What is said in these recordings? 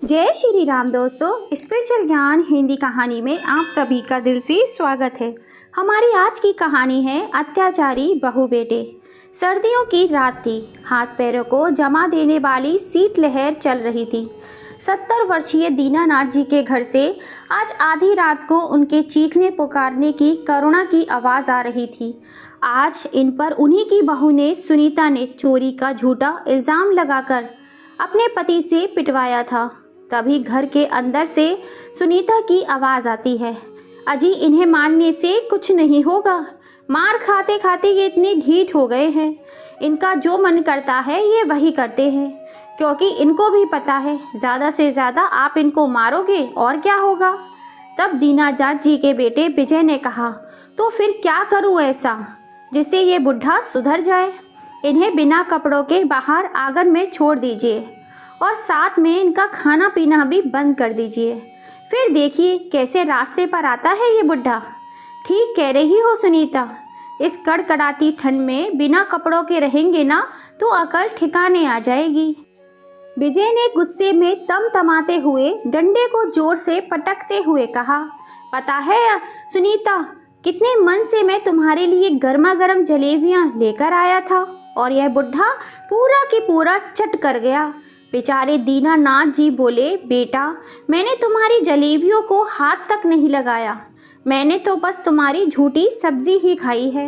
जय श्री राम दोस्तों, स्पिरिचुअल ज्ञान हिंदी कहानी में आप सभी का दिल से स्वागत है। हमारी आज की कहानी है अत्याचारी बहू बेटे। सर्दियों की रात थी। हाथ पैरों को जमा देने वाली शीतलहर चल रही थी। 70 वर्षीय दीनानाथ जी के घर से आज आधी रात को उनके चीखने पुकारने की करुणा की आवाज़ आ रही थी। आज इन पर उन्हीं की बहू ने सुनीता ने चोरी का झूठा इल्ज़ाम लगाकर अपने पति से पिटवाया था। तभी घर के अंदर से सुनीता की आवाज़ आती है, अजी इन्हें मारने से कुछ नहीं होगा। मार खाते खाते ये इतने ढीठ हो गए हैं। इनका जो मन करता है ये वही करते हैं, क्योंकि इनको भी पता है ज़्यादा से ज़्यादा आप इनको मारोगे और क्या होगा। तब दीनानाथ जी के बेटे विजय ने कहा, तो फिर क्या करूँ ऐसा जिससे ये बुढ़ा सुधर जाए। इन्हें बिना कपड़ों के बाहर आंगन में छोड़ दीजिए और साथ में इनका खाना पीना भी बंद कर दीजिए। फिर देखिए कैसे रास्ते पर आता है ये बुढ़ा। ठीक कह रही हो सुनीता, इस कड़कड़ाती ठंड में बिना कपड़ों के रहेंगे ना तो अकल ठिकाने आ जाएगी। विजय ने गुस्से में तमतमाते हुए डंडे को जोर से पटकते हुए कहा, पता है सुनीता, कितने मन से मैं तुम्हारे लिए गर्मा गर्म जलेबियाँ लेकर आया था और यह बुढ़ा पूरा की पूरा चट कर गया। बेचारे दीनानाथ जी बोले, बेटा मैंने तुम्हारी जलेबियों को हाथ तक नहीं लगाया, मैंने तो बस तुम्हारी झूठी सब्जी ही खाई है।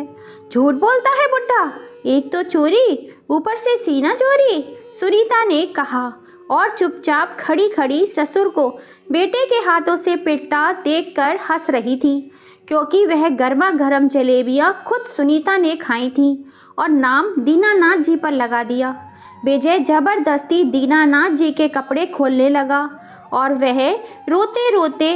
झूठ बोलता है बुढ़ा, एक तो चोरी ऊपर से सीना चोरी, सुनीता ने कहा और चुपचाप खड़ी खड़ी ससुर को बेटे के हाथों से पिटता देखकर हंस रही थी, क्योंकि वह गर्मा गर्म जलेबियाँ खुद सुनीता ने खाई थी और नाम दीनानाथ जी पर लगा दिया। विजय जबरदस्ती दीनानाथ जी के कपड़े खोलने लगा और वह रोते रोते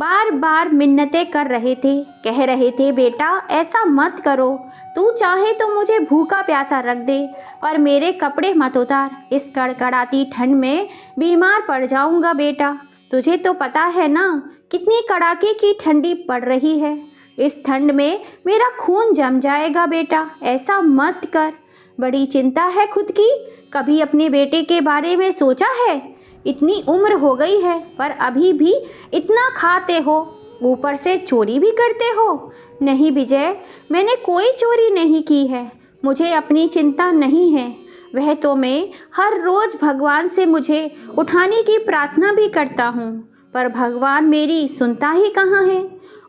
बार बार मिन्नतें कर रहे थे। कह रहे थे, बेटा ऐसा मत करो, तू चाहे तो मुझे भूखा प्यासा रख दे पर मेरे कपड़े मत उतार। इस कड़कड़ाती ठंड में बीमार पड़ जाऊंगा बेटा। तुझे तो पता है ना कितनी कड़ाके की ठंडी पड़ रही है। इस ठंड में मेरा खून जम जाएगा बेटा, ऐसा मत कर। बड़ी चिंता है खुद की, कभी अपने बेटे के बारे में सोचा है? इतनी उम्र हो गई है पर अभी भी इतना खाते हो, ऊपर से चोरी भी करते हो। नहीं विजय, मैंने कोई चोरी नहीं की है, मुझे अपनी चिंता नहीं है। वह तो मैं हर रोज़ भगवान से मुझे उठाने की प्रार्थना भी करता हूँ, पर भगवान मेरी सुनता ही कहाँ है।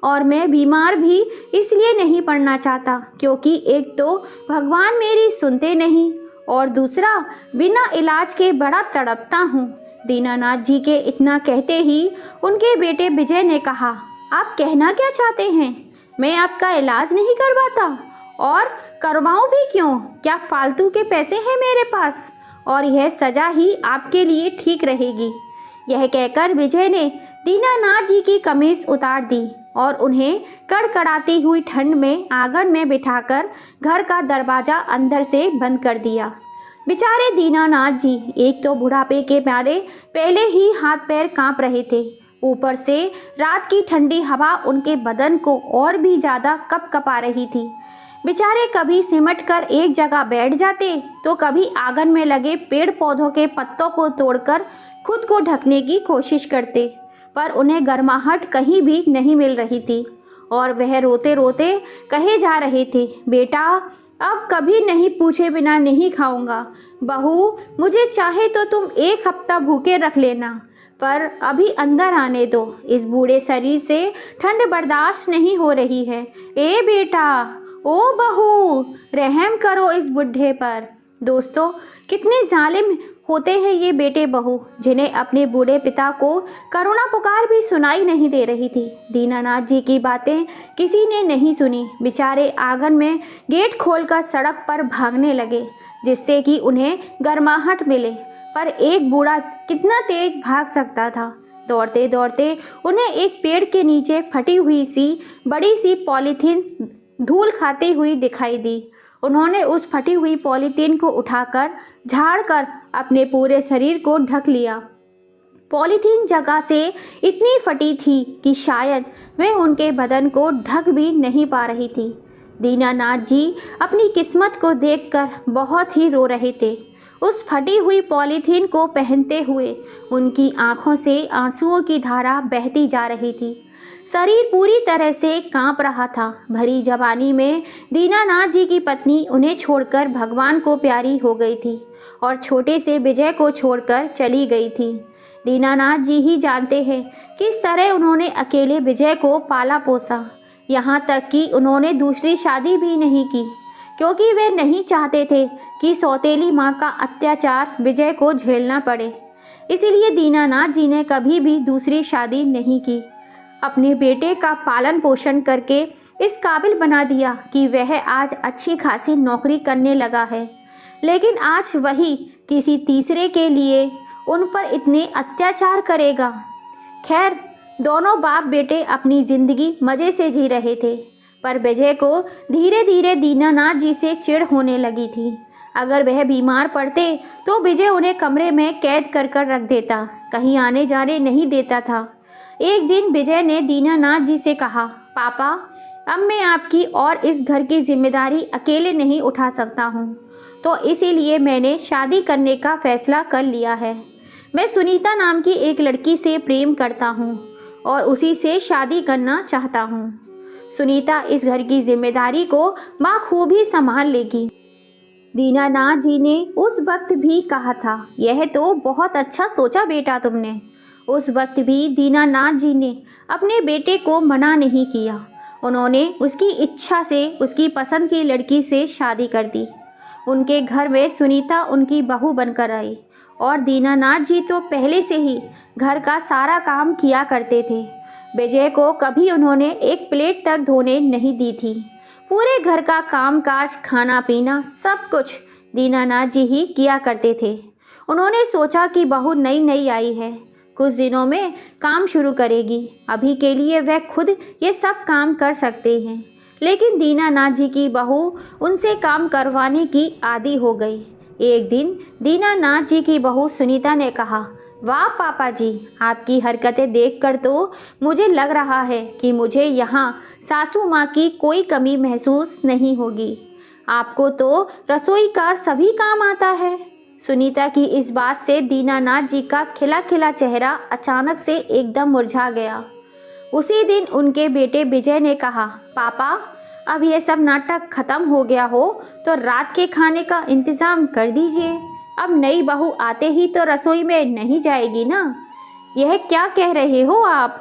और मैं बीमार भी इसलिए नहीं पड़ना चाहता क्योंकि एक तो भगवान मेरी सुनते नहीं और दूसरा बिना इलाज के बड़ा तड़पता हूँ। दीनानाथ जी के इतना कहते ही उनके बेटे विजय ने कहा, आप कहना क्या चाहते हैं? मैं आपका इलाज नहीं करवाता और करवाऊँ भी क्यों? क्या फालतू के पैसे हैं मेरे पास और यह सज़ा ही आपके लिए ठीक रहेगी। यह कहकर विजय ने दीनानाथ जी की कमीज उतार दी और उन्हें कड़कड़ाती हुई ठंड में आंगन में बिठाकर घर का दरवाज़ा अंदर से बंद कर दिया। बेचारे दीनानाथ जी एक तो बुढ़ापे के मारे पहले ही हाथ पैर कांप रहे थे, ऊपर से रात की ठंडी हवा उनके बदन को और भी ज़्यादा कपकपा रही थी। बेचारे कभी सिमट कर एक जगह बैठ जाते तो कभी आंगन में लगे पेड़ पौधों के पत्तों को तोड़कर खुद को ढकने की कोशिश करते, पर उन्हें गर्माहट कहीं भी नहीं मिल रही थी और वह रोते रोते कहे जा रहे थे, बेटा अब कभी नहीं पूछे बिना नहीं खाऊंगा। बहू मुझे चाहे तो तुम एक हफ्ता भूखे रख लेना, पर अभी अंदर आने दो, इस बूढ़े शरीर से ठंड बर्दाश्त नहीं हो रही है। ए बेटा, ओ बहू, रहम करो इस बुढ़े पर। दोस्तों, कितने जालिम होते हैं ये बेटे बहू, जिन्हें अपने बूढ़े पिता को करुणा पुकार भी सुनाई नहीं दे रही थी। दीनानाथ जी की बातें किसी ने नहीं सुनी। बेचारे आंगन में गेट खोलकर सड़क पर भागने लगे जिससे कि उन्हें गर्माहट मिले, पर एक बूढ़ा कितना तेज भाग सकता था। दौड़ते दौड़ते उन्हें एक पेड़ के नीचे फटी हुई सी बड़ी सी पॉलीथीन धूल खाती हुई दिखाई दी। उन्होंने उस फटी हुई पॉलीथीन को उठाकर झाड़कर अपने पूरे शरीर को ढक लिया। पॉलीथीन जगह से इतनी फटी थी कि शायद वह उनके बदन को ढक भी नहीं पा रही थी। दीनानाथ जी अपनी किस्मत को देखकर बहुत ही रो रहे थे। उस फटी हुई पॉलीथीन को पहनते हुए उनकी आंखों से आंसुओं की धारा बहती जा रही थी। शरीर पूरी तरह से कांप रहा था। भरी जवानी में दीनानाथ जी की पत्नी उन्हें छोड़कर भगवान को प्यारी हो गई थी और छोटे से विजय को छोड़कर चली गई थी। दीनानाथ जी ही जानते हैं किस तरह उन्होंने अकेले विजय को पाला पोसा। यहाँ तक कि उन्होंने दूसरी शादी भी नहीं की, क्योंकि वे नहीं चाहते थे कि सौतेली माँ का अत्याचार विजय को झेलना पड़े। इसीलिए दीनानाथ जी ने कभी भी दूसरी शादी नहीं की। अपने बेटे का पालन पोषण करके इस काबिल बना दिया कि वह आज अच्छी खासी नौकरी करने लगा है, लेकिन आज वही किसी तीसरे के लिए उन पर इतने अत्याचार करेगा। खैर, दोनों बाप बेटे अपनी ज़िंदगी मज़े से जी रहे थे, पर विजय को धीरे धीरे दीनानाथ जी से चिढ़ होने लगी थी। अगर वह बीमार पड़ते तो विजय उन्हें कमरे में कैद कर रख देता, कहीं आने जाने नहीं देता था। एक दिन विजय ने दीनानाथ जी से कहा, पापा, अब मैं आपकी और इस घर की जिम्मेदारी अकेले नहीं उठा सकता हूँ, तो इसीलिए मैंने शादी करने का फैसला कर लिया है। मैं सुनीता नाम की एक लड़की से प्रेम करता हूँ और उसी से शादी करना चाहता हूँ। सुनीता इस घर की जिम्मेदारी को बाखूबी संभाल लेगी। दीनानाथ जी ने उस वक्त भी कहा था, यह तो बहुत अच्छा सोचा बेटा तुमने। उस वक्त भी दीनानाथ जी ने अपने बेटे को मना नहीं किया। उन्होंने उसकी इच्छा से उसकी पसंद की लड़की से शादी कर दी। उनके घर में सुनीता उनकी बहू बनकर आई और दीनानाथ जी तो पहले से ही घर का सारा काम किया करते थे। विजय को कभी उन्होंने एक प्लेट तक धोने नहीं दी थी। पूरे घर का काम काज, खाना पीना सब कुछ दीनानाथ जी ही किया करते थे। उन्होंने सोचा कि बहू नई नई आई है, कुछ दिनों में काम शुरू करेगी, अभी के लिए वह खुद ये सब काम कर सकते हैं। लेकिन दीनानाथ जी की बहू उनसे काम करवाने की आदी हो गई। एक दिन दीनानाथ जी की बहू सुनीता ने कहा, वाह पापा जी, आपकी हरकतें देखकर तो मुझे लग रहा है कि मुझे यहाँ सासू माँ की कोई कमी महसूस नहीं होगी। आपको तो रसोई का सभी काम आता है। सुनीता की इस बात से दीनानाथ जी का खिला खिला चेहरा अचानक से एकदम मुरझा गया। उसी दिन उनके बेटे विजय ने कहा, पापा, अब ये सब नाटक खत्म हो गया हो तो रात के खाने का इंतज़ाम कर दीजिए। अब नई बहू आते ही तो रसोई में नहीं जाएगी ना। यह क्या कह रहे हो आप?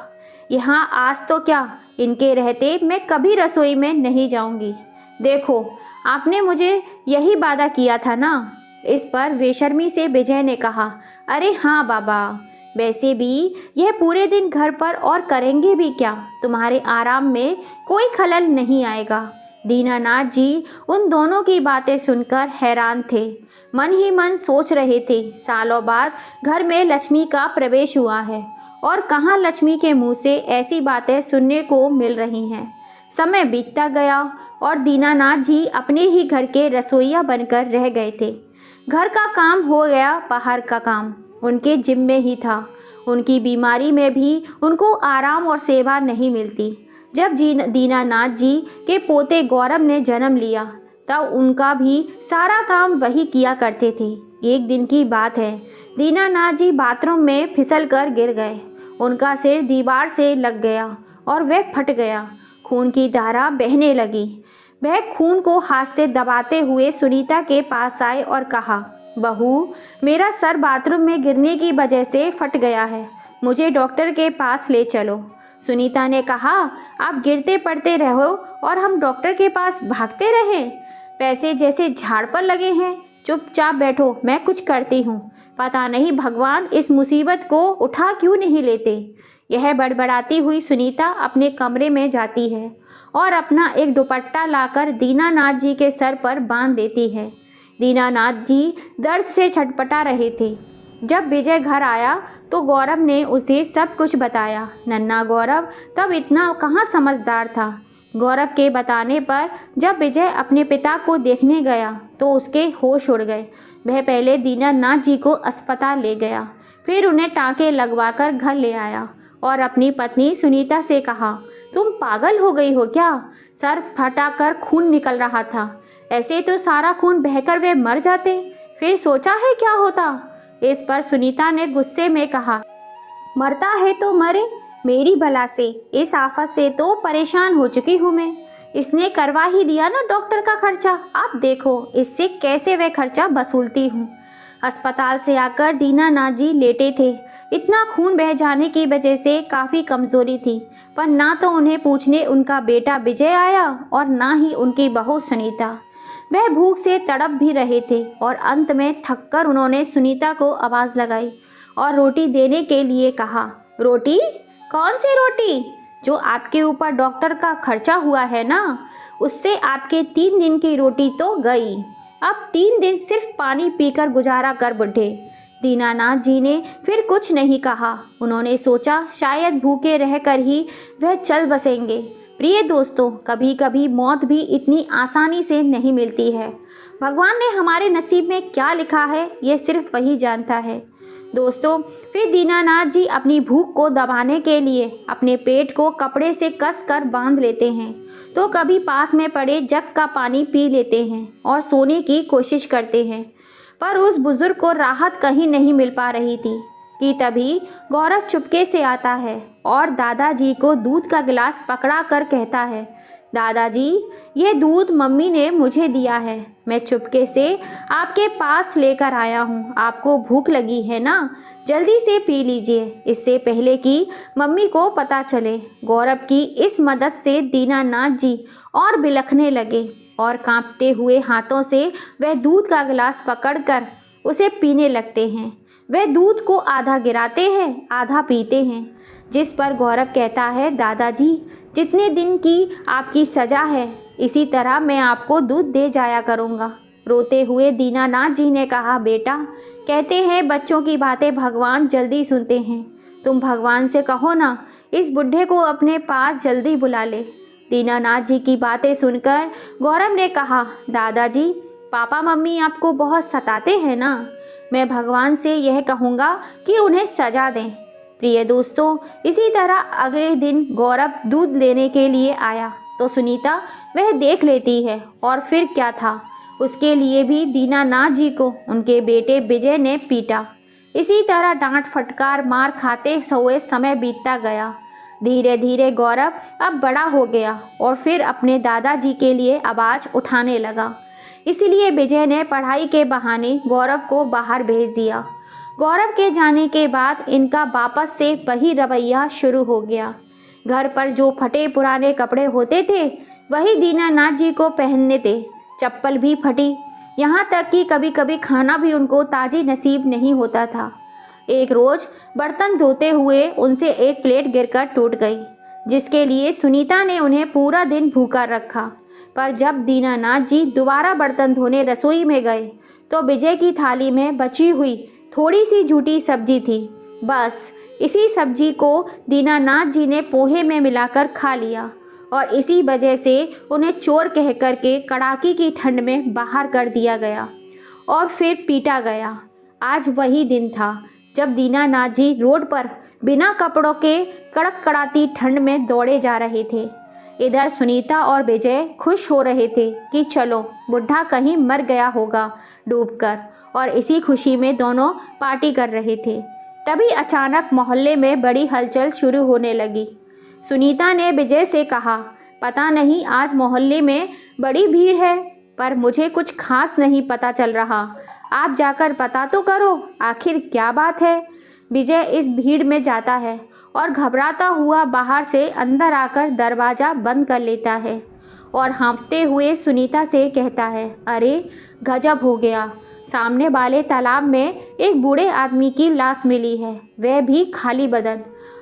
यहाँ आज तो क्या, इनके रहते मैं कभी रसोई में नहीं जाऊँगी। देखो, आपने मुझे यही वादा किया था ना। इस पर बेशर्मी से विजय ने कहा, अरे हाँ बाबा, वैसे भी यह पूरे दिन घर पर और करेंगे भी क्या, तुम्हारे आराम में कोई खलल नहीं आएगा। दीनानाथ जी उन दोनों की बातें सुनकर हैरान थे। मन ही मन सोच रहे थे, सालों बाद घर में लक्ष्मी का प्रवेश हुआ है और कहाँ लक्ष्मी के मुंह से ऐसी बातें सुनने को मिल रही हैं। समय बीतता गया और दीनानाथ जी अपने ही घर के रसोइया बनकर रह गए थे। घर का काम हो गया, बाहर का काम उनके जिम्मे ही था। उनकी बीमारी में भी उनको आराम और सेवा नहीं मिलती। जब दीनानाथ जी के पोते गौरव ने जन्म लिया तब उनका भी सारा काम वही किया करते थे। एक दिन की बात है, दीनानाथ जी बाथरूम में फिसल कर गिर गए। उनका सिर दीवार से लग गया और वह फट गया। खून की धारा बहने लगी। वह खून को हाथ से दबाते हुए सुनीता के पास आए और कहा, बहू, मेरा सर बाथरूम में गिरने की वजह से फट गया है, मुझे डॉक्टर के पास ले चलो। सुनीता ने कहा, आप गिरते पड़ते रहो और हम डॉक्टर के पास भागते रहें? पैसे जैसे झाड़ पर लगे हैं, चुपचाप बैठो, मैं कुछ करती हूँ। पता नहीं भगवान इस मुसीबत को उठा क्यों नहीं लेते। यह बड़बड़ाती हुई सुनीता अपने कमरे में जाती है और अपना एक दुपट्टा लाकर दीनानाथ जी के सर पर बांध देती है। दीनानाथ जी दर्द से छटपटा रहे थे। जब विजय घर आया तो गौरव ने उसे सब कुछ बताया। नन्हा गौरव तब इतना कहाँ समझदार था। गौरव के बताने पर जब विजय अपने पिता को देखने गया तो उसके होश उड़ गए। वह पहले दीनानाथ जी को अस्पताल ले गया, फिर उन्हें टाँके लगवाकर घर ले आया और अपनी पत्नी सुनीता से कहा, तुम पागल हो गई हो क्या? सर फटाकर खून निकल रहा था, ऐसे तो सारा खून बहकर वे मर जाते। फिर सोचा है क्या होता? इस पर सुनीता ने गुस्से में कहा, मरता है तो मरे, मेरी भला से, इस आफत से तो परेशान हो चुकी हूँ मैं। इसने करवा ही दिया ना डॉक्टर का खर्चा, आप देखो इससे कैसे वह खर्चा वसूलती हूँ। अस्पताल से आकर दीनानाथ जी लेटे थे। इतना खून बह जाने की वजह से काफ़ी कमज़ोरी थी, पर ना तो उन्हें पूछने उनका बेटा विजय आया और ना ही उनकी बहू सुनीता। वह भूख से तड़प भी रहे थे और अंत में थककर उन्होंने सुनीता को आवाज़ लगाई और रोटी देने के लिए कहा। रोटी? कौन सी रोटी? जो आपके ऊपर डॉक्टर का खर्चा हुआ है ना, उससे आपके 3 दिन की रोटी तो गई। अब 3 दिन सिर्फ पानी पीकर गुजारा कर बैठे। दीनानाथ जी ने फिर कुछ नहीं कहा। उन्होंने सोचा शायद भूखे रहकर ही वह चल बसेंगे। प्रिय दोस्तों, कभी कभी मौत भी इतनी आसानी से नहीं मिलती है। भगवान ने हमारे नसीब में क्या लिखा है ये सिर्फ वही जानता है। दोस्तों, फिर दीनानाथ जी अपनी भूख को दबाने के लिए अपने पेट को कपड़े से कस कर बांध लेते हैं, तो कभी पास में पड़े जग का पानी पी लेते हैं और सोने की कोशिश करते हैं। पर उस बुजुर्ग को राहत कहीं नहीं मिल पा रही थी कि तभी गौरव चुपके से आता है और दादाजी को दूध का गिलास पकड़ा कर कहता है, दादाजी, ये दूध मम्मी ने मुझे दिया है, मैं चुपके से आपके पास लेकर आया हूँ। आपको भूख लगी है ना, जल्दी से पी लीजिए, इससे पहले कि मम्मी को पता चले। गौरव की इस मदद से दीनानाथ जी और बिलखने लगे और कांपते हुए हाथों से वह दूध का गिलास पकड़कर उसे पीने लगते हैं। वह दूध को आधा गिराते हैं, आधा पीते हैं, जिस पर गौरव कहता है, दादाजी, जितने दिन की आपकी सज़ा है इसी तरह मैं आपको दूध दे जाया करूँगा। रोते हुए दीनानाथ जी ने कहा, बेटा, कहते हैं बच्चों की बातें भगवान जल्दी सुनते हैं। तुम भगवान से कहो ना, इस बुढ़े को अपने पास जल्दी बुला ले। दीनानाथ जी की बातें सुनकर गौरव ने कहा, दादाजी, पापा मम्मी आपको बहुत सताते हैं ना, मैं भगवान से यह कहूँगा कि उन्हें सज़ा दें। प्रिय दोस्तों, इसी तरह अगले दिन गौरव दूध लेने के लिए आया तो सुनीता वह देख लेती है और फिर क्या था, उसके लिए भी दीनानाथ जी को उनके बेटे विजय ने पीटा। इसी तरह डांट फटकार मार खाते हुए समय बीतता गया। धीरे धीरे गौरव अब बड़ा हो गया और फिर अपने दादाजी के लिए आवाज़ उठाने लगा। इसलिए विजय ने पढ़ाई के बहाने गौरव को बाहर भेज दिया। गौरव के जाने के बाद इनका वापस से वही रवैया शुरू हो गया। घर पर जो फटे पुराने कपड़े होते थे वही दीनानाथ जी को पहनने थे। चप्पल भी फटी, यहाँ तक कि कभी कभी खाना भी उनको ताज़ी नसीब नहीं होता था। एक रोज़ बर्तन धोते हुए उनसे एक प्लेट गिरकर टूट गई, जिसके लिए सुनीता ने उन्हें पूरा दिन भूखा रखा। पर जब दीनानाथ जी दोबारा बर्तन धोने रसोई में गए तो विजय की थाली में बची हुई थोड़ी सी झूठी सब्जी थी। बस इसी सब्जी को दीनानाथ जी ने पोहे में मिलाकर खा लिया और इसी वजह से उन्हें चोर कह कर के कड़ाके की ठंड में बाहर कर दिया गया और फिर पीटा गया। आज वही दिन था जब दीनानाथ जी रोड पर बिना कपड़ों के कड़क कड़ाती ठंड में दौड़े जा रहे थे। इधर सुनीता और विजय खुश हो रहे थे कि चलो बुढ़ा कहीं मर गया होगा डूबकर, और इसी खुशी में दोनों पार्टी कर रहे थे। तभी अचानक मोहल्ले में बड़ी हलचल शुरू होने लगी। सुनीता ने विजय से कहा, पता नहीं आज मोहल्ले में बड़ी भीड़ है, पर मुझे कुछ खास नहीं पता चल रहा। आप जाकर पता तो करो आखिर क्या बात है। विजय इस भीड़ में जाता है और घबराता हुआ बाहर से अंदर आकर दरवाज़ा बंद कर लेता है और हाँफते हुए सुनीता से कहता है, अरे गजब हो गया, सामने वाले तालाब में एक बूढ़े आदमी की लाश मिली है, वह भी खाली बदन।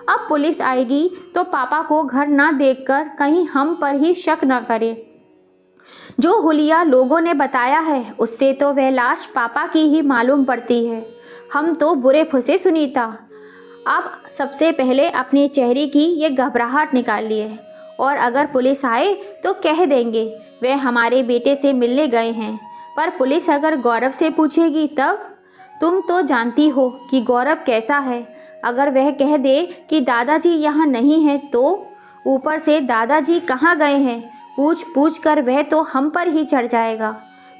अब पुलिस आएगी तो पापा को घर ना देखकर कहीं हम पर ही शक ना करे। जो हुलिया लोगों ने बताया है उससे तो वह लाश पापा की ही मालूम पड़ती है। हम तो बुरे फंसे सुनीता। अब सबसे पहले अपने चेहरे की ये घबराहट निकाल लिए और अगर पुलिस आए तो कह देंगे वे हमारे बेटे से मिलने गए हैं। पर पुलिस अगर गौरव से पूछेगी तब? तुम तो जानती हो कि गौरव कैसा है। अगर वह कह दे कि दादाजी यहाँ नहीं है तो? ऊपर से दादाजी कहाँ गए हैं पूछ पूछ कर वह तो हम पर ही चढ़ जाएगा।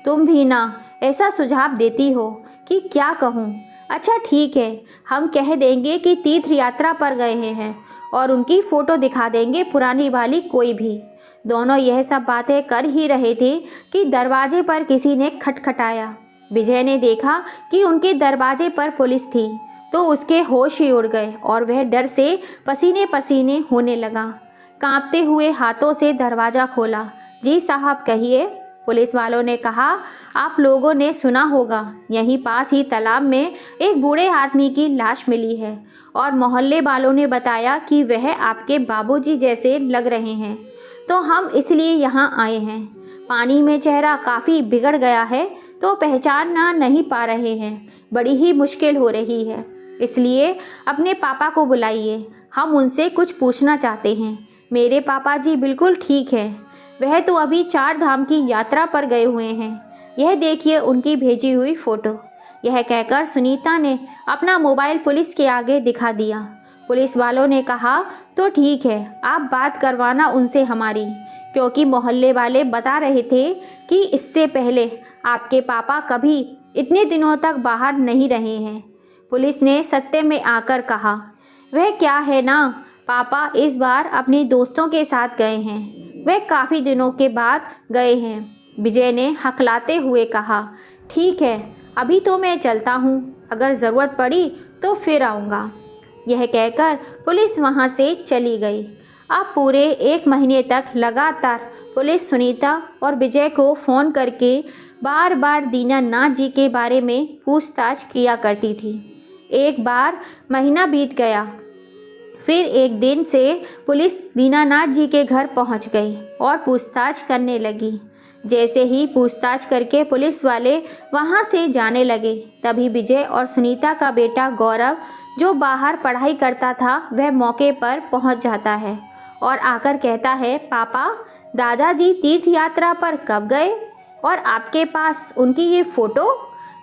तुम भी ना ऐसा सुझाव देती हो कि क्या कहूँ। अच्छा ठीक है, हम कह देंगे कि तीर्थ यात्रा पर गए हैं और उनकी फ़ोटो दिखा देंगे, पुरानी वाली कोई भी। दोनों यह सब बातें कर ही रहे थे कि दरवाजे पर किसी ने खटखटाया। विजय ने देखा कि उनके दरवाजे पर पुलिस थी तो उसके होश ही उड़ गए और वह डर से पसीने पसीने होने लगा। कांपते हुए हाथों से दरवाज़ा खोला। जी साहब कहिए। पुलिस वालों ने कहा, आप लोगों ने सुना होगा, यहीं पास ही तालाब में एक बूढ़े आदमी की लाश मिली है और मोहल्ले वालों ने बताया कि वह आपके बाबूजी जैसे लग रहे हैं, तो हम इसलिए यहाँ आए हैं। पानी में चेहरा काफ़ी बिगड़ गया है तो पहचानना नहीं पा रहे हैं, बड़ी ही मुश्किल हो रही है, इसलिए अपने पापा को बुलाइए, हम उनसे कुछ पूछना चाहते हैं। मेरे पापा जी बिल्कुल ठीक है, वह तो अभी 4 धाम की यात्रा पर गए हुए हैं। यह देखिए उनकी भेजी हुई फ़ोटो। यह कहकर सुनीता ने अपना मोबाइल पुलिस के आगे दिखा दिया। पुलिस वालों ने कहा, तो ठीक है, आप बात करवाना उनसे हमारी, क्योंकि मोहल्ले वाले बता रहे थे कि इससे पहले आपके पापा कभी इतने दिनों तक बाहर नहीं रहे हैं। पुलिस ने सत्य में आकर कहा, वह क्या है ना, पापा इस बार अपने दोस्तों के साथ गए हैं, वह काफ़ी दिनों के बाद गए हैं। विजय ने हकलाते हुए कहा, ठीक है, अभी तो मैं चलता हूँ, अगर ज़रूरत पड़ी तो फिर आऊँगा। यह कहकर पुलिस वहाँ से चली गई। अब पूरे 1 महीने तक लगातार पुलिस सुनीता और विजय को फ़ोन करके बार बार दीनानाथ जी के बारे में पूछताछ किया करती थी। एक बार महीना बीत गया, फिर एक दिन से पुलिस दीनानाथ जी के घर पहुंच गई और पूछताछ करने लगी। जैसे ही पूछताछ करके पुलिस वाले वहां से जाने लगे, तभी विजय और सुनीता का बेटा गौरव, जो बाहर पढ़ाई करता था, वह मौके पर पहुंच जाता है और आकर कहता है, पापा, दादाजी तीर्थ यात्रा पर कब गए और आपके पास उनकी ये फ़ोटो,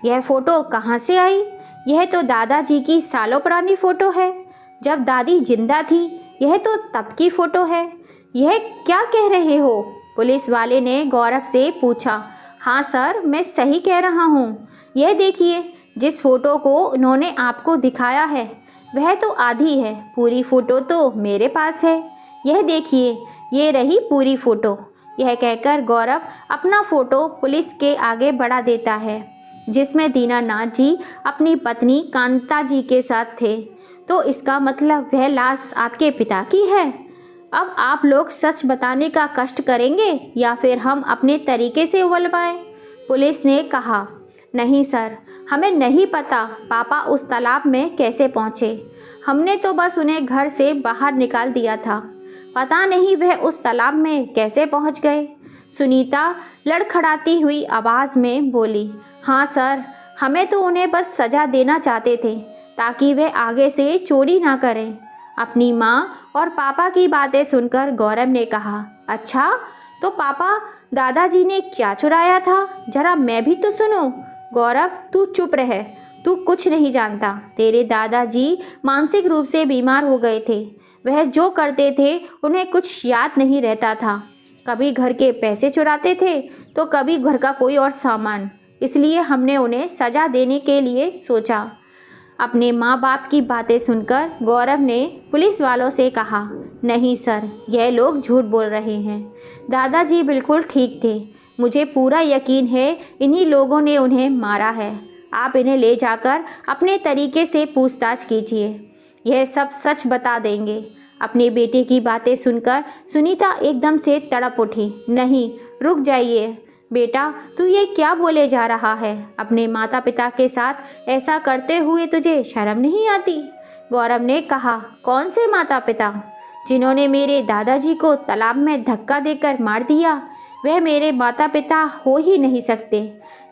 यह फ़ोटो कहाँ से आई? यह तो दादाजी की सालों पुरानी फ़ोटो है, जब दादी जिंदा थी। यह तो तब की फ़ोटो है। यह क्या कह रहे हो? पुलिस वाले ने गौरव से पूछा। हाँ सर, मैं सही कह रहा हूँ। यह देखिए, जिस फ़ोटो को उन्होंने आपको दिखाया है वह तो आधी है, पूरी फ़ोटो तो मेरे पास है। यह देखिए, ये रही पूरी फ़ोटो। यह कहकर गौरव अपना फ़ोटो पुलिस के आगे बढ़ा देता है, जिसमें दीनानाथ जी अपनी पत्नी कांता जी के साथ थे। तो इसका मतलब वह लाश आपके पिता की है। अब आप लोग सच बताने का कष्ट करेंगे या फिर हम अपने तरीके से उगलवाएं? पुलिस ने कहा, नहीं सर, हमें नहीं पता पापा उस तालाब में कैसे पहुँचे। हमने तो बस उन्हें घर से बाहर निकाल दिया था, पता नहीं वह उस तालाब में कैसे पहुँच गए। सुनीता लड़खड़ाती हुई आवाज़ में बोली, हाँ सर, हमें तो उन्हें बस सज़ा देना चाहते थे ताकि वे आगे से चोरी ना करें। अपनी माँ और पापा की बातें सुनकर गौरव ने कहा, अच्छा, तो पापा दादाजी ने क्या चुराया था, जरा मैं भी तो सुनूं। गौरव, तू चुप रह, तू कुछ नहीं जानता। तेरे दादाजी मानसिक रूप से बीमार हो गए थे। वह जो करते थे उन्हें कुछ याद नहीं रहता था। कभी घर के पैसे चुराते थे तो कभी घर का कोई और सामान। इसलिए हमने उन्हें सज़ा देने के लिए सोचा। अपने माँ बाप की बातें सुनकर गौरव ने पुलिस वालों से कहा, नहीं सर, यह लोग झूठ बोल रहे हैं। दादाजी बिल्कुल ठीक थे। मुझे पूरा यकीन है इन्हीं लोगों ने उन्हें मारा है। आप इन्हें ले जाकर अपने तरीके से पूछताछ कीजिए, यह सब सच बता देंगे। अपने बेटे की बातें सुनकर सुनीता एकदम से तड़प उठी। नहीं, रुक जाइए बेटा, तू ये क्या बोले जा रहा है? अपने माता पिता के साथ ऐसा करते हुए तुझे शर्म नहीं आती? गौरव ने कहा, कौन से माता पिता? जिन्होंने मेरे दादाजी को तालाब में धक्का देकर मार दिया, वह मेरे माता पिता हो ही नहीं सकते।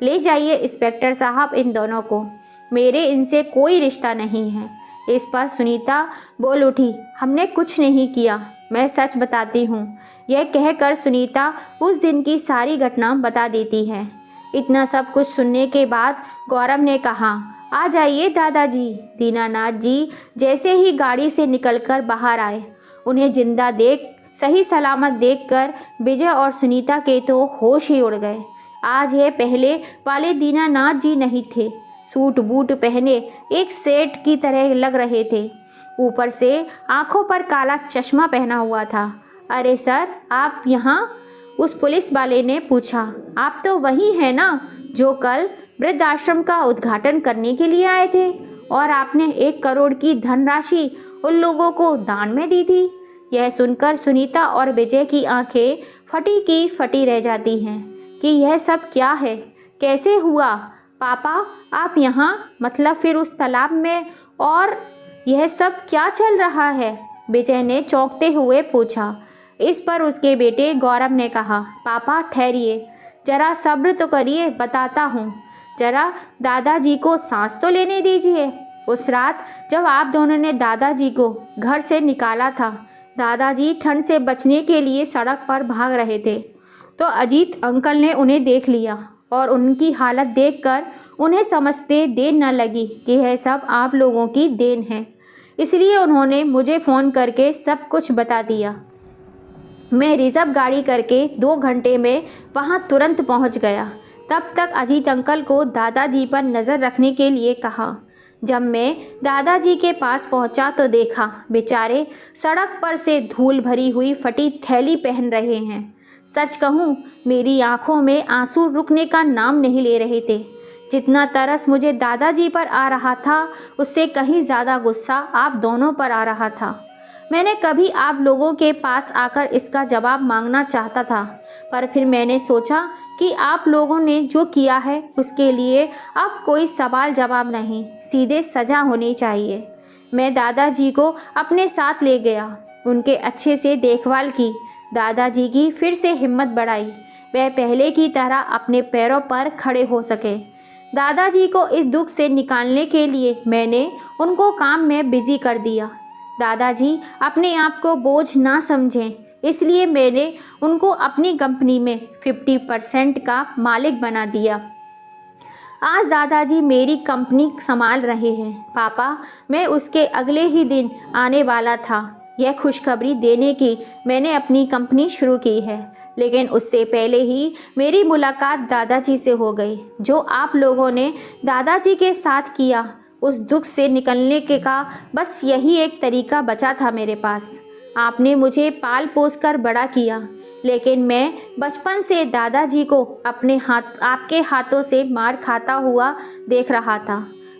ले जाइए इंस्पेक्टर साहब इन दोनों को, मेरे इनसे कोई रिश्ता नहीं है। इस पर सुनीता बोल उठी, हमने कुछ नहीं किया, मैं सच बताती हूँ। यह कहकर सुनीता उस दिन की सारी घटना बता देती है। इतना सब कुछ सुनने के बाद गौरव ने कहा, आ जाइए दादाजी। दीनानाथ जी जैसे ही गाड़ी से निकलकर बाहर आए, उन्हें जिंदा देख, सही सलामत देखकर विजय और सुनीता के तो होश ही उड़ गए। आज ये पहले वाले दीनानाथ जी नहीं थे। सूट बूट पहने एक सेठ की तरह लग रहे थे। ऊपर से आंखों पर काला चश्मा पहना हुआ था। अरे सर, आप यहाँ? उस पुलिस वाले ने पूछा। आप तो वही हैं ना जो कल वृद्धाश्रम का उद्घाटन करने के लिए आए थे और आपने 1 करोड़ की धनराशि उन लोगों को दान में दी थी। यह सुनकर सुनीता और विजय की आंखें फटी की फटी रह जाती हैं कि यह सब क्या है, कैसे हुआ? पापा, आप यहाँ, मतलब फिर उस तालाब में, और यह सब क्या चल रहा है? विजय ने चौंकते हुए पूछा। इस पर उसके बेटे गौरव ने कहा, पापा ठहरिए, जरा सब्र तो करिए, बताता हूँ। जरा दादाजी को सांस तो लेने दीजिए। उस रात जब आप दोनों ने दादाजी को घर से निकाला था, दादाजी ठंड से बचने के लिए सड़क पर भाग रहे थे, तो अजीत अंकल ने उन्हें देख लिया और उनकी हालत देखकर उन्हें समझते देर न लगी कि यह सब आप लोगों की देन है। इसलिए उन्होंने मुझे फ़ोन करके सब कुछ बता दिया। मैं रिजर्व गाड़ी करके 2 घंटे में वहां तुरंत पहुंच गया। तब तक अजीत अंकल को दादाजी पर नज़र रखने के लिए कहा। जब मैं दादाजी के पास पहुंचा तो देखा बेचारे सड़क पर से धूल भरी हुई फटी थैली पहन रहे हैं। सच कहूँ, मेरी आंखों में आंसू रुकने का नाम नहीं ले रहे थे। जितना तरस मुझे दादाजी पर आ रहा था, उससे कहीं ज़्यादा गुस्सा आप दोनों पर आ रहा था। मैंने कभी आप लोगों के पास आकर इसका जवाब मांगना चाहता था, पर फिर मैंने सोचा कि आप लोगों ने जो किया है उसके लिए अब कोई सवाल जवाब नहीं, सीधे सज़ा होनी चाहिए। मैं दादाजी को अपने साथ ले गया, उनके अच्छे से देखभाल की। दादाजी की फिर से हिम्मत बढ़ाई, वह पहले की तरह अपने पैरों पर खड़े हो सके। दादाजी को इस दुख से निकालने के लिए मैंने उनको काम में बिजी कर दिया। दादाजी अपने आप को बोझ ना समझें, इसलिए मैंने उनको अपनी कंपनी में 50% का मालिक बना दिया। आज दादाजी मेरी कंपनी संभाल रहे हैं। पापा, मैं उसके अगले ही दिन आने वाला था यह खुशखबरी देने की मैंने अपनी कंपनी शुरू की है, लेकिन उससे पहले ही मेरी मुलाकात दादाजी से हो गई। जो आप लोगों ने दादाजी के साथ किया, उस दुख से निकलने के का बस यही एक तरीका बचा था मेरे पास। आपने मुझे पाल पोस कर बड़ा किया, लेकिन मैं बचपन से दादाजी को आपके हाथों से मार खाता हुआ देख रहा था।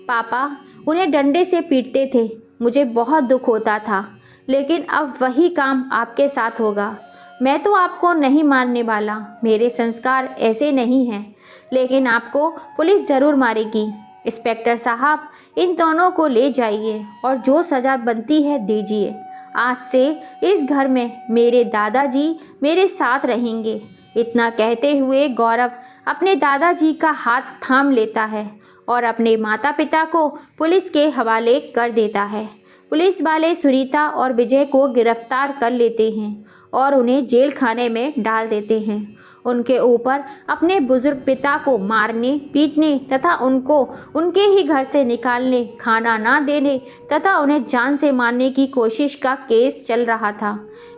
पापा उन्हें डंडे से पीटते थे, मुझे बहुत दुख होता था, लेकिन अब वही काम आपके साथ होगा। मैं तो आपको नहीं मारने वाला, मेरे संस्कार ऐसे नहीं हैं, लेकिन आपको पुलिस ज़रूर मारेगी। इंस्पेक्टर साहब, इन दोनों को ले जाइए और जो सज़ा बनती है दीजिए। आज से इस घर में मेरे दादाजी मेरे साथ रहेंगे। इतना कहते हुए गौरव अपने दादाजी का हाथ थाम लेता है और अपने माता पिता को पुलिस के हवाले कर देता है। पुलिस वाले सुनीता और विजय को गिरफ्तार कर लेते हैं और उन्हें जेल खाने में डाल देते हैं। उनके ऊपर अपने बुजुर्ग पिता को मारने, पीटने तथा उनको उनके ही घर से निकालने, खाना ना देने तथा उन्हें जान से मारने की कोशिश का केस चल रहा था।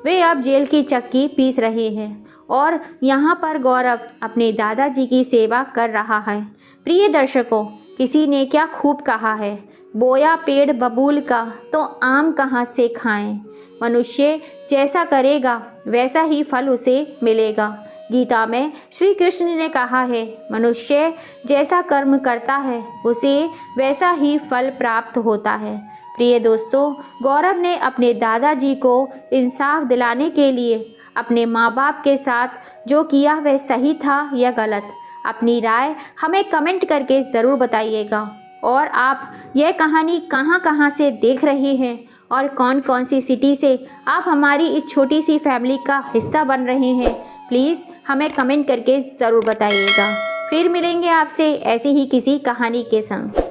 वे अब जेल की चक्की पीस रहे हैं और यहाँ पर गौरव अपने दादाजी की सेवा कर रहा है। प्रिय दर्शकों, किसी ने क्या खूब कहा है, बोया पेड़ बबूल का तो आम कहाँ से खाएं। मनुष्य जैसा करेगा वैसा ही फल उसे मिलेगा। गीता में श्री कृष्ण ने कहा है, मनुष्य जैसा कर्म करता है उसे वैसा ही फल प्राप्त होता है। प्रिय दोस्तों, गौरव ने अपने दादाजी को इंसाफ दिलाने के लिए अपने माँ बाप के साथ जो किया वह सही था या गलत, अपनी राय हमें कमेंट करके ज़रूर बताइएगा। और आप यह कहानी कहाँ से देख रहे हैं और कौन कौन सी सिटी से आप हमारी इस छोटी सी फैमिली का हिस्सा बन रहे हैं, प्लीज़ हमें कमेंट करके ज़रूर बताइएगा। फिर मिलेंगे आपसे ऐसी ही किसी कहानी के संग।